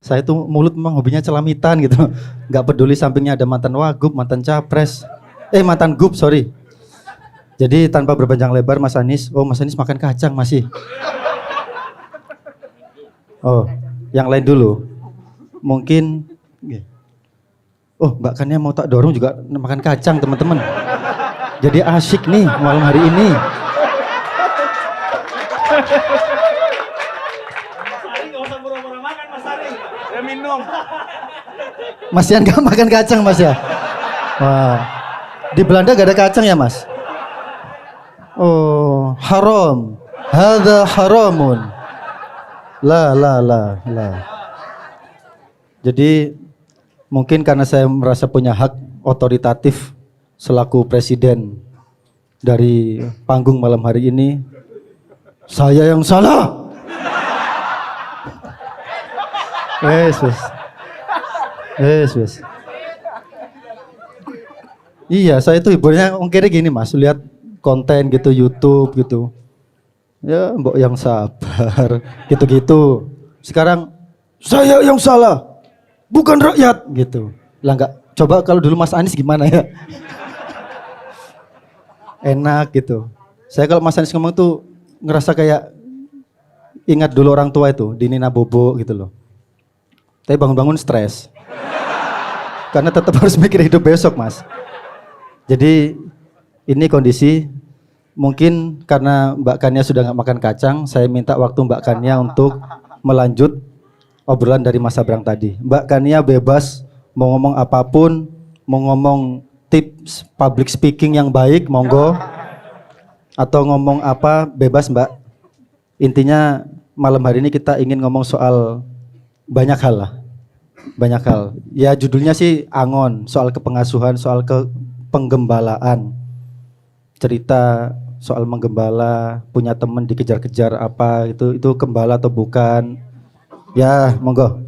Saya tuh mulut memang hobinya celamitan gitu. Nggak peduli sampingnya ada mantan wagub, mantan capres. Mantan gub, sorry. Jadi tanpa berpanjang lebar Mas Anies, Mas Anies makan kacang masih. Oh, yang lain dulu. Mungkin, Mbak Kania mau tak dorong juga makan kacang teman-teman. Jadi asyik nih malam hari ini. Mas Yan gak makan kacang Mas ya? Wah, di Belanda gak ada kacang ya Mas? Oh, haram. Hadza haramun. La. Jadi mungkin karena saya merasa punya hak otoritatif selaku presiden dari panggung malam hari ini, saya yang salah. Wes. Iya, saya itu hiburnya ongkirnya gini Mas, lihat konten gitu YouTube gitu. Ya, mbok yang sabar, gitu-gitu. Sekarang saya yang salah, bukan rakyat gitu. Lah enggak, coba kalau dulu Mas Anies gimana ya? Enak gitu. Saya kalau Mas Anies ngomong tuh ngerasa kayak ingat dulu orang tua itu di Nina Bobo gitu loh. Tapi bangun-bangun stres. Karena tetap harus mikir hidup besok Mas. Jadi ini kondisi, mungkin karena Mbak Kania sudah nggak makan kacang, saya minta waktu Mbak Kania untuk melanjut obrolan dari Mas Sabrang tadi. Mbak Kania bebas mau ngomong apapun, mau ngomong tips public speaking yang baik, monggo. Atau ngomong apa, bebas Mbak. Intinya malam hari ini kita ingin ngomong soal banyak hal lah. Banyak hal. Ya judulnya sih angon, soal kepengasuhan, soal penggembalaan. Cerita soal menggembala, punya teman dikejar-kejar apa, itu gembala atau bukan. Ya, monggo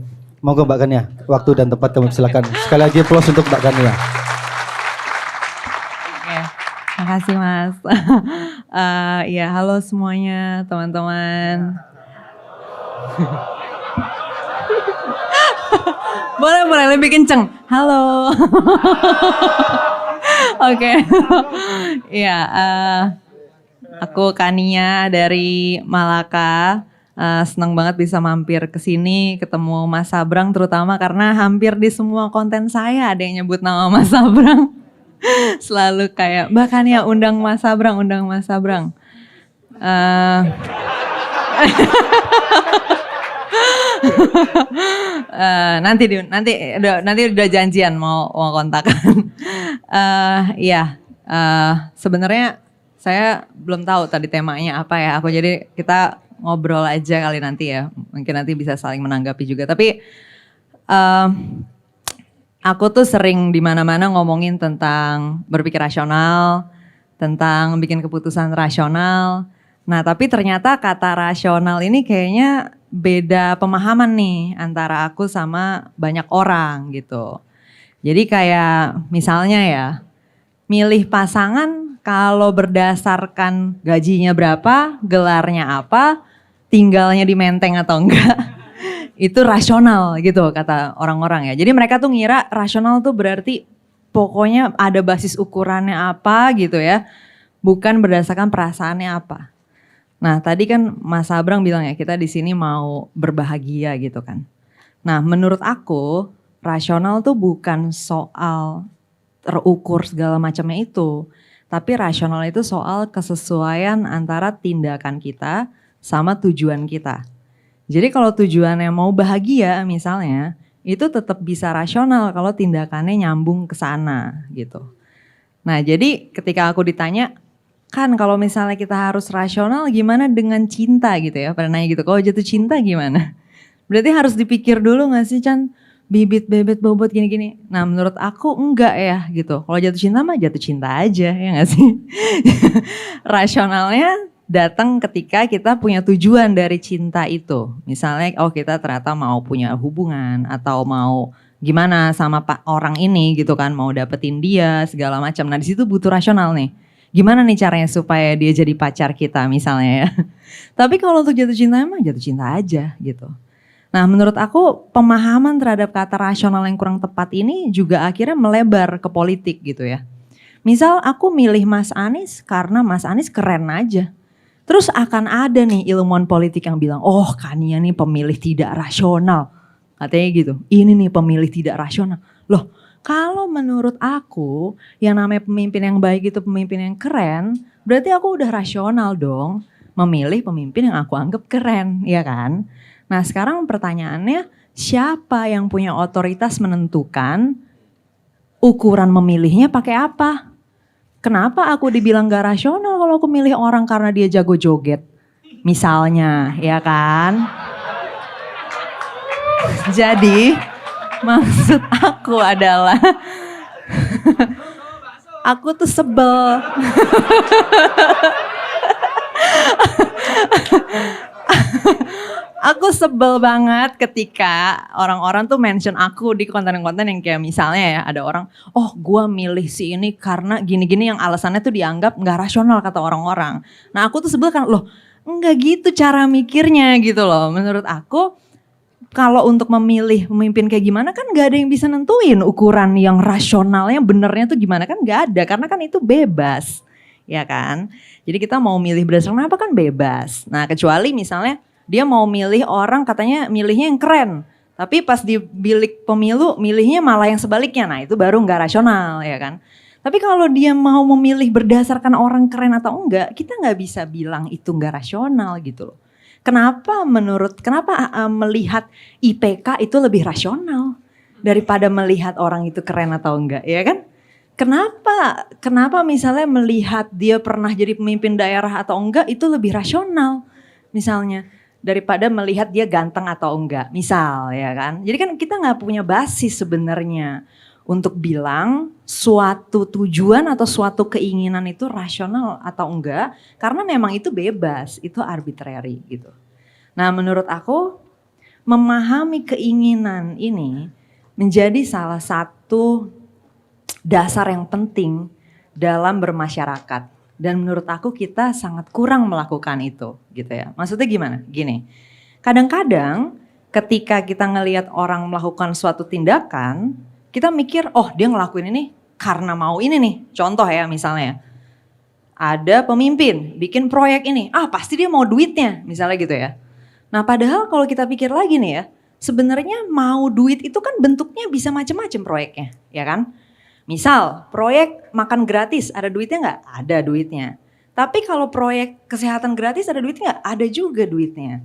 Mbak Kania, waktu dan tempat kami silakan. Sekali lagi applause untuk Mbak Kania. Oke, makasih Mas. Ya, halo semuanya teman-teman. Boleh lebih kenceng. Halo. Oke. Ya, aku Kania dari Malaka. Senang banget bisa mampir ke sini ketemu Mas Sabrang, terutama karena hampir di semua konten saya ada yang nyebut nama Mas Sabrang. Selalu kayak Mbak Kania undang Mas Sabrang. Nanti udah janjian mau kontakan. Sebenarnya saya belum tahu tadi temanya apa ya. Jadi kita ngobrol aja kali nanti ya. Mungkin nanti bisa saling menanggapi juga. Tapi aku tuh sering di mana-mana ngomongin tentang berpikir rasional, tentang bikin keputusan rasional. Nah, tapi ternyata kata rasional ini kayaknya beda pemahaman nih antara aku sama banyak orang gitu. Jadi kayak misalnya ya, milih pasangan kalau berdasarkan gajinya berapa, gelarnya apa, tinggalnya di Menteng atau enggak, itu rasional gitu kata orang-orang ya. Jadi mereka tuh ngira rasional tuh berarti pokoknya ada basis ukurannya apa gitu ya, bukan berdasarkan perasaannya apa. Nah tadi kan Mas Sabrang bilang ya kita di sini mau berbahagia gitu kan. Nah menurut aku rasional tuh bukan soal terukur segala macamnya itu. Tapi rasional itu soal kesesuaian antara tindakan kita sama tujuan kita. Jadi kalau tujuannya mau bahagia misalnya, itu tetap bisa rasional kalau tindakannya nyambung ke sana gitu. Nah jadi ketika aku ditanya, kan kalau misalnya kita harus rasional gimana dengan cinta gitu ya, pada nanya gitu, kalau jatuh cinta gimana? Berarti harus dipikir dulu gak sih Chan, bibit bebet bobot gini-gini. Nah menurut aku enggak ya gitu, kalau jatuh cinta mah jatuh cinta aja ya gak sih? Rasionalnya datang ketika kita punya tujuan dari cinta itu. Misalnya kita ternyata mau punya hubungan atau mau gimana sama orang ini gitu kan, mau dapetin dia segala macam. Nah di situ butuh rasional nih. Gimana nih caranya supaya dia jadi pacar kita misalnya ya. Tapi kalau untuk jatuh cinta emang jatuh cinta aja gitu. Nah, menurut aku pemahaman terhadap kata rasional yang kurang tepat ini juga akhirnya melebar ke politik gitu ya. Misal aku milih Mas Anies karena Mas Anies keren aja. Terus akan ada nih ilmuwan politik yang bilang, oh Kania nih pemilih tidak rasional. Katanya gitu, ini nih pemilih tidak rasional. Loh, kalau menurut aku yang namanya pemimpin yang baik itu pemimpin yang keren, berarti aku udah rasional dong memilih pemimpin yang aku anggap keren, ya kan? Nah sekarang pertanyaannya, siapa yang punya otoritas menentukan ukuran memilihnya pakai apa? Kenapa aku dibilang gak rasional kalau aku milih orang karena dia jago joget? Misalnya, ya kan? Jadi maksud aku adalah aku tuh sebel. Aku sebel banget ketika orang-orang tuh mention aku di konten-konten yang kayak misalnya ya ada orang, oh gua milih si ini karena gini-gini yang alasannya tuh dianggap gak rasional kata orang-orang. Nah aku tuh sebel kan, loh enggak gitu cara mikirnya gitu loh. Menurut aku kalau untuk memilih pemimpin kayak gimana kan gak ada yang bisa nentuin ukuran yang rasionalnya benernya tuh gimana kan gak ada. Karena kan itu bebas ya kan. Jadi kita mau milih berdasarkan apa kan bebas. Nah kecuali misalnya dia mau milih orang katanya milihnya yang keren. Tapi pas di bilik pemilu milihnya malah yang sebaliknya. Nah itu baru gak rasional ya kan. Tapi kalau dia mau memilih berdasarkan orang keren atau enggak, kita gak bisa bilang itu gak rasional gitu loh. Kenapa melihat IPK itu lebih rasional daripada melihat orang itu keren atau enggak ya kan? Kenapa misalnya melihat dia pernah jadi pemimpin daerah atau enggak itu lebih rasional misalnya daripada melihat dia ganteng atau enggak, misal ya kan. Jadi kan kita nggak punya basis sebenarnya untuk bilang suatu tujuan atau suatu keinginan itu rasional atau enggak, karena memang itu bebas, itu arbitrary gitu. Nah menurut aku memahami keinginan ini menjadi salah satu dasar yang penting dalam bermasyarakat. Dan menurut aku kita sangat kurang melakukan itu gitu ya. Maksudnya gimana? Gini, kadang-kadang ketika kita ngelihat orang melakukan suatu tindakan, kita mikir oh dia ngelakuin ini karena mau ini nih. Contoh ya misalnya, ada pemimpin bikin proyek ini, pasti dia mau duitnya misalnya gitu ya. Nah padahal kalau kita pikir lagi nih ya, sebenarnya mau duit itu kan bentuknya bisa macam-macam proyeknya ya kan. Misal proyek makan gratis ada duitnya nggak? Ada duitnya. Tapi kalau proyek kesehatan gratis ada duitnya nggak? Ada juga duitnya.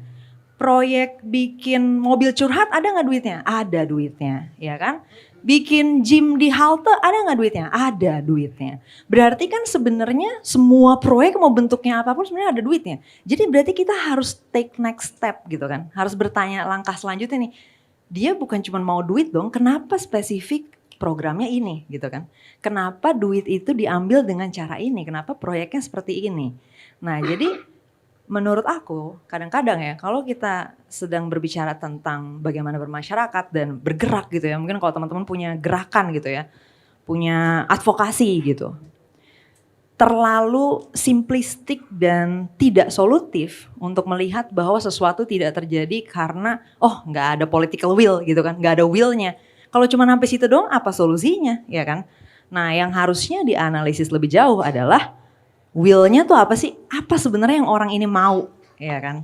Proyek bikin mobil curhat ada nggak duitnya? Ada duitnya, ya kan? Bikin gym di halte ada nggak duitnya? Ada duitnya. Berarti kan sebenarnya semua proyek mau bentuknya apapun sebenarnya ada duitnya. Jadi berarti kita harus take next step gitu kan? Harus bertanya langkah selanjutnya nih. Dia bukan cuma mau duit dong, kenapa spesifik programnya ini gitu kan. Kenapa duit itu diambil dengan cara ini? Kenapa proyeknya seperti ini? Nah jadi menurut aku kadang-kadang ya kalau kita sedang berbicara tentang bagaimana bermasyarakat dan bergerak gitu ya. Mungkin kalau teman-teman punya gerakan gitu ya. Punya advokasi gitu. Terlalu simplistik dan tidak solutif untuk melihat bahwa sesuatu tidak terjadi karena gak ada political will gitu kan. Gak ada willnya. Kalau cuma sampai situ doang apa solusinya ya kan? Nah yang harusnya dianalisis lebih jauh adalah will-nya tuh apa sih? Apa sebenarnya yang orang ini mau ya kan?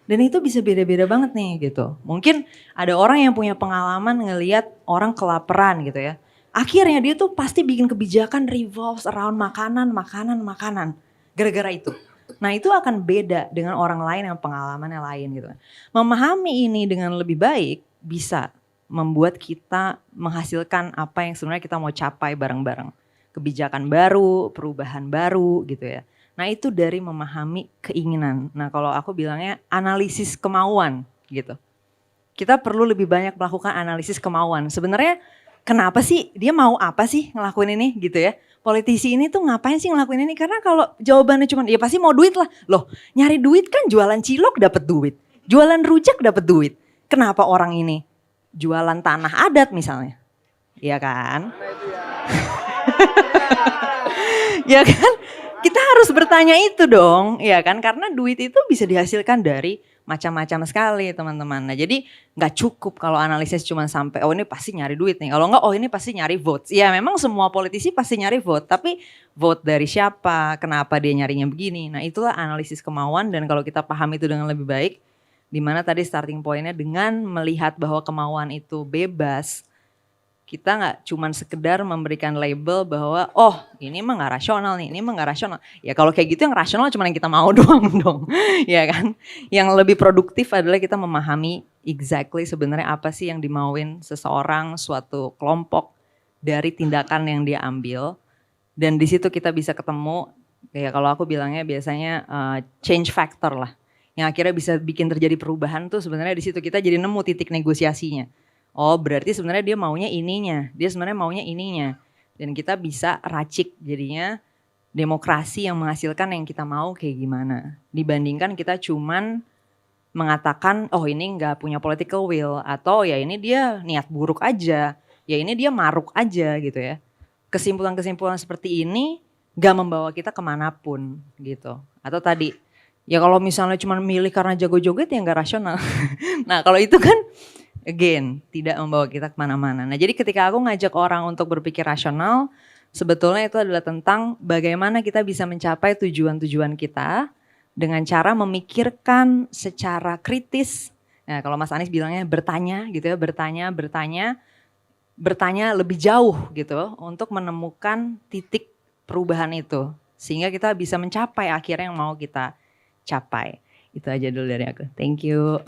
Dan itu bisa beda-beda banget nih gitu. Mungkin ada orang yang punya pengalaman ngelihat orang kelaparan gitu ya. Akhirnya dia tuh pasti bikin kebijakan revolves around makanan. Gara-gara itu. Nah itu akan beda dengan orang lain yang pengalamannya lain gitu. Memahami ini dengan lebih baik bisa membuat kita menghasilkan apa yang sebenarnya kita mau capai bareng-bareng. Kebijakan baru, perubahan baru gitu ya. Nah itu dari memahami keinginan. Nah kalau aku bilangnya analisis kemauan gitu. Kita perlu lebih banyak melakukan analisis kemauan. Sebenarnya kenapa sih dia mau apa sih ngelakuin ini gitu ya. Politisi ini tuh ngapain sih ngelakuin ini. Karena kalau jawabannya cuma ya pasti mau duit lah. Loh nyari duit kan jualan cilok dapat duit. Jualan rujak dapat duit. Kenapa orang ini jualan tanah adat misalnya, ya kan? Ya kan? Kita harus bertanya itu dong, ya kan? Karena duit itu bisa dihasilkan dari macam-macam sekali teman-teman. Nah jadi nggak cukup kalau analisis cuma sampai oh ini pasti nyari duit nih. Kalau nggak oh ini pasti nyari votes. Ya memang semua politisi pasti nyari vote. Tapi vote dari siapa, kenapa dia nyarinya begini. Nah itulah analisis kemauan dan kalau kita paham itu dengan lebih baik. Dimana tadi starting pointnya dengan melihat bahwa kemauan itu bebas. Kita nggak cuman sekedar memberikan label bahwa oh ini mah nggak rasional nih, ini mah nggak rasional. Ya kalau kayak gitu yang rasional cuma yang kita mau doang dong, ya kan? Yang lebih produktif adalah kita memahami exactly sebenarnya apa sih yang dimauin seseorang, suatu kelompok dari tindakan yang dia ambil. Dan di situ kita bisa ketemu, kayak kalau aku bilangnya biasanya change factor lah. Yang akhirnya bisa bikin terjadi perubahan tuh sebenarnya di situ kita jadi nemu titik negosiasinya. Oh berarti sebenarnya dia maunya ininya, dia sebenarnya maunya ininya. Dan kita bisa racik jadinya demokrasi yang menghasilkan yang kita mau kayak gimana. Dibandingkan kita cuman mengatakan oh ini gak punya political will. Atau ya ini dia niat buruk aja, ya ini dia maruk aja gitu ya. Kesimpulan-kesimpulan seperti ini gak membawa kita kemanapun gitu. Atau tadi ya kalau misalnya cuma milih karena jago joget ya gak rasional. Nah kalau itu kan again, tidak membawa kita kemana-mana. Nah jadi ketika aku ngajak orang untuk berpikir rasional, sebetulnya itu adalah tentang bagaimana kita bisa mencapai tujuan-tujuan kita dengan cara memikirkan secara kritis. Nah kalau Mas Anies bilangnya bertanya gitu ya, bertanya lebih jauh gitu untuk menemukan titik perubahan itu. Sehingga kita bisa mencapai akhirnya yang mau kita capai. Itu aja dulu dari aku. Thank you.